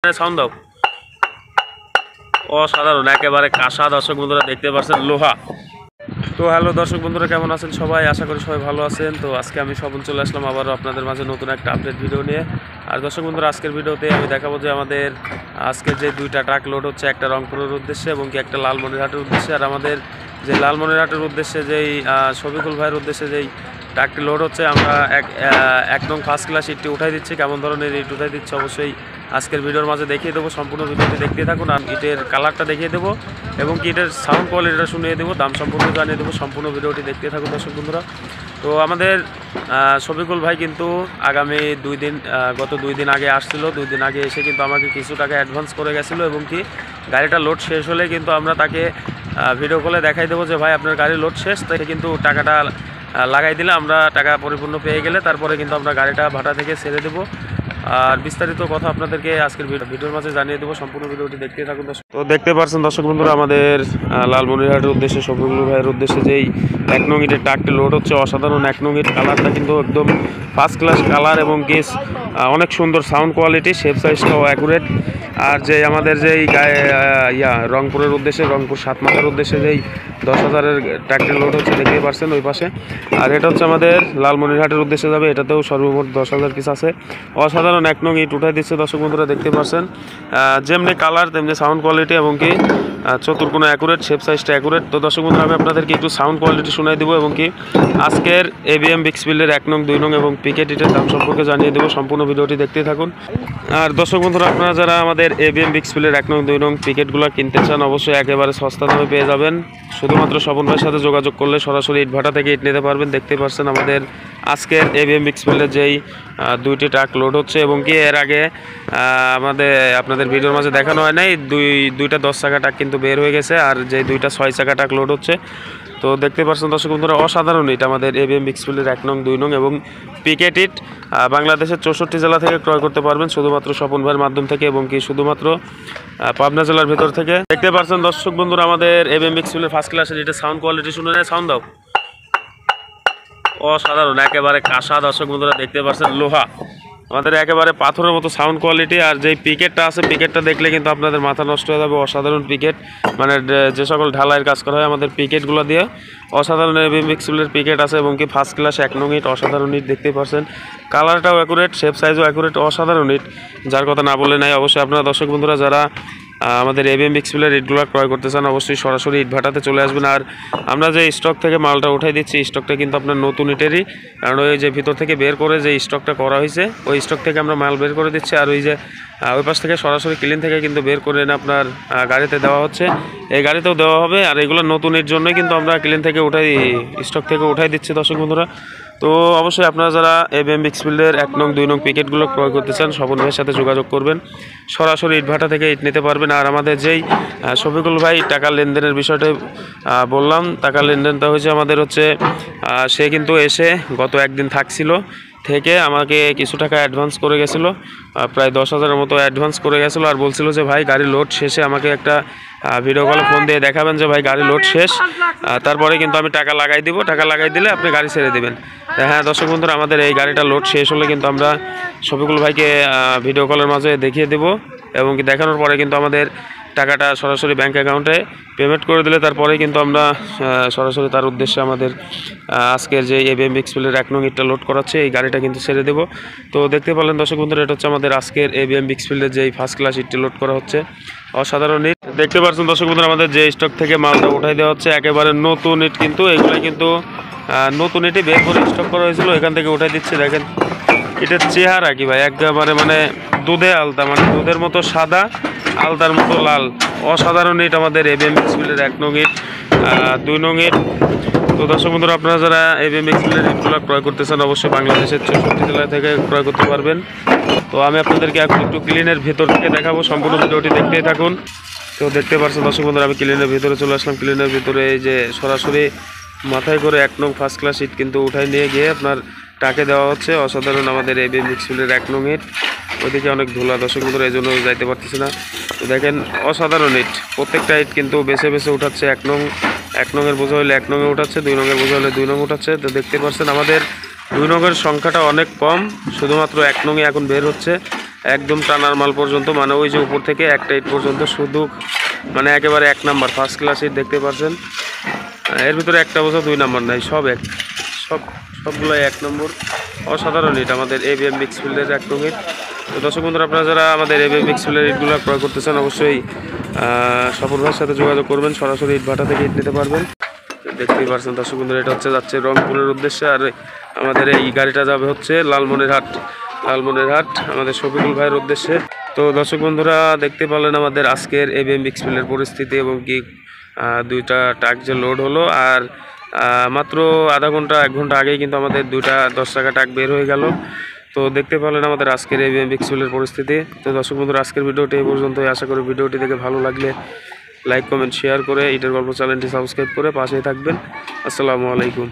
Sound দাও। অসাধারণ একেবারে কাঁসা। দর্শক বন্ধুরা দেখতে পাচ্ছেন লোহা। তো হ্যালো দর্শক বন্ধুরা, কেমন আছেন সবাই? আশা করি সবাই ভালো আছেন। তো আজকে আমি স্বপন চলে আসলাম আবারও আপনাদের মাঝে নতুন একটা আপডেট ভিডিও নিয়ে। আর দর্শক বন্ধুরা, আজকের ভিডিওতে আমি দেখাবো যে আমাদের আজকের যে দুইটা ট্রাক লোড হচ্ছে, একটা রংপুরের উদ্দেশ্যে এবং কি একটা লালমনিরহাটের উদ্দেশ্যে। আর আমাদের যে লালমনিরহাটের উদ্দেশ্যে যেই শফিকুল ভাইয়ের উদ্দেশ্যে যেই ট্রাকটি লোড হচ্ছে, আমরা একদম ফার্স্ট ক্লাস ইটটি উঠাই দিচ্ছি। কেমন ধরনের ইট উঠাই দিচ্ছি অবশ্যই আজকের ভিডিওর মাঝে দেখিয়ে দেবো। সম্পূর্ণ ভিডিওটি দেখতে থাকুন। আর ইটের কালারটা দেখিয়ে দেবো এবং কি ইটের সাউন্ড কোয়ালিটিটা শুনিয়ে দেবো, দাম সম্পূর্ণ জানিয়ে দেবো। সম্পূর্ণ ভিডিওটি দেখতে থাকুন দর্শক বন্ধুরা। তো আমাদের শফিকুল ভাই কিন্তু আগামী গত 2 দিন আগে আসছিল। 2 দিন আগে এসে কিন্তু আমাকে কিছু টাকা অ্যাডভান্স করে গেছিলো এবং কি গাড়িটা লোড শেষ হলে কিন্তু আমরা তাকে ভিডিও কলে দেখাই দেবো যে ভাই আপনার গাড়ির লোড শেষ। তাই কিন্তু টাকাটা লাগাই দিলে, আমরা টাকা পরিপূর্ণ পেয়ে গেলে তারপরে কিন্তু আমরা গাড়িটা ভাড়া থেকে ছেড়ে দেবো। আর বিস্তারিত কথা আপনাদেরকে আজকের ভিডিওর মাঝে জানিয়ে দেবো। সম্পূর্ণ ভিডিওটি দেখতে থাকুন দর্শক। তো দেখতে পাচ্ছেন দর্শক বন্ধুরা, আমাদের লালমনিরহাটের উদ্দেশ্যে শফিকুল ভাইয়ের উদ্দেশ্যে যেই 1 নং ইটের ট্রাকটি লোড হচ্ছে, অসাধারণ 1 নং ইট। কালারটা কিন্তু একদম ফার্স্ট ক্লাস কালার এবং গেস অনেক সুন্দর সাউন্ড কোয়ালিটি, শেপ সাইজটাও অ্যাকুরেট। আর যে আমাদের যেই রংপুরের উদ্দেশ্যে, রংপুর 7 মাথার উদ্দেশ্যে যেই 10,000-এর ট্রাকটি লোড হচ্ছে দেখতেই পাচ্ছেন ওই পাশে। আর এটা হচ্ছে আমাদের লালমনিরহাটের উদ্দেশ্যে যাবে, এটাতেও সর্বমোট 10,000 পিস আছে। অসাধারণ 1 নং ইট উঠাই দিচ্ছে দর্শক বন্ধুরা, দেখতে পাচ্ছেন। যেমনি কালার তেমনি সাউন্ড কোয়ালিটি এবং কি চতুর্কোণ অ্যাকুরেট, শেপ সাইজটা অ্যাকুরেট। তো দর্শক বন্ধুরা, আমি আপনাদেরকে একটু সাউন্ড কোয়ালিটি শোনাই দেবো এবং কি আজকের এবিএম বিক্সফিল্ডের 1 নং 2 নং এবং পিকেট ইটের দাম সম্পর্কে জানিয়ে দেবো। সম্পূর্ণ ভিডিওটি দেখতেই থাকুন। আর দর্শক বন্ধুরা, আপনারা যারা আমাদের এবিএম বিক্সফিল্ডের 1 নং 2 নং পিকেটগুলো কিনতে চান, অবশ্যই একেবারে সস্তা দামে পেয়ে যাবেন। শুধুমাত্র স্বপন ভাইয়ের সাথে যোগাযোগ করলে সরাসরি ইট ভাটা থেকে ইট নিতে পারবেন। দেখতে পাচ্ছেন আমাদের আজকের এবিএম বিক্সফিল্ডের যেই 2টি ট্রাক লোড হচ্ছে এবং কি এর আগে আপনাদের ভিডিওর মাঝে দেখানো হয় নাই, দুইটা 10 চাকা ট্রাক কিন্তু বের হয়ে গেছে। আর যে 2টা 6 চাকা ট্রাক লোড হচ্ছে, তো দেখতে পাচ্ছেন দর্শক বন্ধুরা, অসাধারণ ইট আমাদের এবিএম বিক্সফিল্ডের 1 নং 2 নং এবং পিকেট ইট বাংলাদেশের 64 জেলা থেকে ক্রয় করতে পারবেন শুধুমাত্র স্বপন ভাইয়ের মাধ্যম থেকে এবং কি শুধুমাত্র পাবনা জেলার ভেতর থেকে। দেখতে পাচ্ছেন দর্শক বন্ধুরা, আমাদের এবিএম বিক্সফিল্ডের ফার্স্ট ক্লাসের ইটের সাউন্ড কোয়ালিটি শুনে নেয়। সাউন্ড দাও। অসাধারণ একেবারে কাঁসা। দর্শক বন্ধুরা দেখতে পাচ্ছেন লোহা, আমাদের একেবারে পাথরের মতো সাউন্ড কোয়ালিটি। আর যেই পিকেটটা আছে, পিকেটটা দেখলে কিন্তু আপনাদের মাথা নষ্ট হয়ে যাবে। অসাধারণ পিকেট, মানে যে সকল ঢালাইয়ের কাজ করা হয় আমাদের পিকেটগুলো দিয়ে, অসাধারণ এবিএম বিক্সফিল্ডের পিকেট আছে এবং কি ফার্স্ট ক্লাস 1 নং ইট। অসাধারণ ইট দেখতেই পাচ্ছেন, কালারটাও অ্যাকুরেট, শেপ সাইজও অ্যাকুরেট, অসাধারণ ইট, যার কথা না বলে নাই। অবশ্যই আপনারা দর্শক বন্ধুরা যারা আমাদের এবিএম বিক্সফিল্ডের ইটগুলো ক্রয় করতে চান, অবশ্যই সরাসরি ইট ভাটাতে চলে আসবেন। আর আমরা যে স্টক থেকে মালটা উঠাই দিচ্ছি, স্টকটা কিন্তু আপনার নতুন ইটেরই, কারণ ওই যে ভিতর থেকে বের করে যে স্টকটা করা হয়েছে, ওই স্টক থেকে আমরা মাল বের করে দিচ্ছি। আর ওই যে ওই পাশ থেকে সরাসরি ক্লিন থেকে কিন্তু বের করে এনে আপনার গাড়িতে দেওয়া হচ্ছে, এই গাড়িতেও দেওয়া হবে। আর এগুলো নতুন ইট জন্যই কিন্তু আমরা ক্লিন থেকে স্টক থেকে উঠাই দিচ্ছি দর্শক বন্ধুরা। তো অবশ্যই আপনারা যারা এবিএম বিক্সফিল্ডের 1 নং 2 নং পিকেটগুলো ক্রয় করতে চান, স্বপন ভাইয়ের সাথে যোগাযোগ করবেন, সরাসরি ইট ভাটা থেকে ইট নিতে পারবেন। আর আমাদের যেই শফিকুল ভাই টাকা লেনদেনের বিষয়টা বললাম, টাকা লেনদেনটা হয়েছে আমাদের হচ্ছে সে কিন্তু এসে গত 1 দিন থাকছিল, থেকে আমাকে কিছু টাকা অ্যাডভান্স করে গেছিলো, প্রায় 10,000-এর মতো অ্যাডভান্স করে গেছিলো। আর বলছিল যে ভাই গাড়ি লোড শেষে আমাকে একটা ভিডিও কলে ফোন দিয়ে দেখাবেন যে ভাই গাড়ি লোড শেষ, তারপরে কিন্তু আমি টাকা লাগাই দিব, টাকা লাগাই দিলে আপনি গাড়ি ছেড়ে দেবেন। হ্যাঁ দর্শক বন্ধুরা, আমাদের এই গাড়িটা লোড শেষ হলে কিন্তু আমরা শফিকুল ভাইকে ভিডিও কলের মাঝে দেখিয়ে দেব এবং কি দেখানোর পরে কিন্তু আমাদের টাকাটা সরাসরি ব্যাঙ্ক অ্যাকাউন্টে পেমেন্ট করে দিলে তারপরে কিন্তু আমরা সরাসরি তার উদ্দেশ্যে আমাদের আজকের যে এবিএম বিক্সফিল্ডের 1 নং ইটটা লোড করাচ্ছে, এই গাড়িটা কিন্তু ছেড়ে দেবো। তো দেখতে পারলেন দর্শক বন্ধুরা, এটা হচ্ছে আমাদের আজকের এবিএম বিক্সফিল্ডের যেই ফার্স্ট ক্লাস ইটটি লোড করা হচ্ছে, অসাধারণ ইট। দেখতে পাচ্ছেন দর্শক বন্ধুরা, আমাদের যে স্টক থেকে মালটা উঠাই দেওয়া হচ্ছে একেবারে নতুন ইট, কিন্তু এগুলোই কিন্তু নতুন ইটই বের করে স্টক করা হয়েছিল, এখান থেকে উঠাই দিচ্ছি। দেখেন এটার চেহারা কি ভাই, একেবারে মানে দুধে আলতা, মানে দুধের মতো সাদা, আলতার মতো লাল, অসাধারণ ইট আমাদের এবিএম বিক্সফিল্ডের 1 নং ইট 2 নং ইট। তো দর্শক বন্ধুরা, আপনারা যারা এবিএম বিক্সফিল্ডের ইটগুলো ক্রয় করতে চান, অবশ্যই বাংলাদেশের 64 জেলা থেকে ক্রয় করতে পারবেন। তো আমি আপনাদেরকে এখন একটু ক্লিনের ভেতর থেকে দেখাবো, সম্পূর্ণ ভিডিওটি দেখতেই থাকুন। তো দেখতে পাচ্ছেন দর্শক বন্ধুরা, আমি ক্লিনের ভিতরে চলে আসলাম। ক্লিনের ভিতরে এই যে সরাসরি মাথায় করে 1 নং ফার্স্ট ক্লাস ইট কিন্তু উঠাই নিয়ে গিয়ে আপনার টাকে দেওয়া হচ্ছে। অসাধারণ আমাদের এবিএম বিক্সফিল্ডের 1 নং ইট। ওইদিকে অনেক ধুলা দর্শক বন্ধুরা, এই জন্য যাইতে পারতেছি না। তো দেখেন অসাধারণ ইট, প্রত্যেকটা ইট কিন্তু বেছে বেছে উঠাচ্ছে। 1 নংয়ের বোঝা হলে 1 নংয়ে উঠাচ্ছে, 2 নংয়ের বোঝা হলে 2 নং উঠাচ্ছে। তো দেখতে পাচ্ছেন আমাদের 2 নংয়ের সংখ্যাটা অনেক কম, শুধুমাত্র 1 নংয়ে এখন বের হচ্ছে। একদম টানার মাল পর্যন্ত, মানে ওই যে উপর থেকে একটা ইট পর্যন্ত শুধু মানে একেবারে 1 নাম্বার ফার্স্ট ক্লাস ইট দেখতে পাচ্ছেন। এর ভিতরে একটা বছর 2 নাম্বার নাই, সবগুলাই 1 নম্বর অসাধারণ ইট আমাদের এবিএম মিক্সফিল্ডের একদম ইট। তো দর্শক বন্ধুরা, আপনারা যারা আমাদের এবিএম মিক্সফিল্ডের ইটগুলো ক্রয় করতে চান অবশ্যই সফর ভাইয়ের সাথে যোগাযোগ করবেন, সরাসরি ইট ভাটা থেকে ইট নিতে পারবেন। দেখতেই পাচ্ছেন দর্শক বন্ধুরা, এটা যাচ্ছে রংপুরের উদ্দেশ্যে, আর আমাদের এই গাড়িটা যাবে হচ্ছে লালমনিরহাট আমাদের শফিকুল ভাইয়ের উদ্দেশ্যে। তো দর্শক বন্ধুরা, দেখতে পেলেন আমাদের আজকের এবিএম মিক্সফিল্ডের পরিস্থিতি এবং কি 2টা ট্রাক যে লোড হলো, আর মাত্র আধা ঘন্টা 1 ঘন্টা আগেই কিন্তু আমাদের 2টা 10 টাকা ট্রাক বের হয়ে গেল। তো দেখতে পেলেন আমাদের আজকের এবিএম মিক্সফিল্ডের পরিস্থিতি। তো দর্শক বন্ধুরা, আজকের ভিডিওটি এই পর্যন্তই। আশা করি ভিডিওটি দেখে ভালো লাগলে লাইক কমেন্ট শেয়ার করে ইটের গল্প চ্যানেলটি সাবস্ক্রাইব করে পাশেই থাকবেন। আসসালামু আলাইকুম।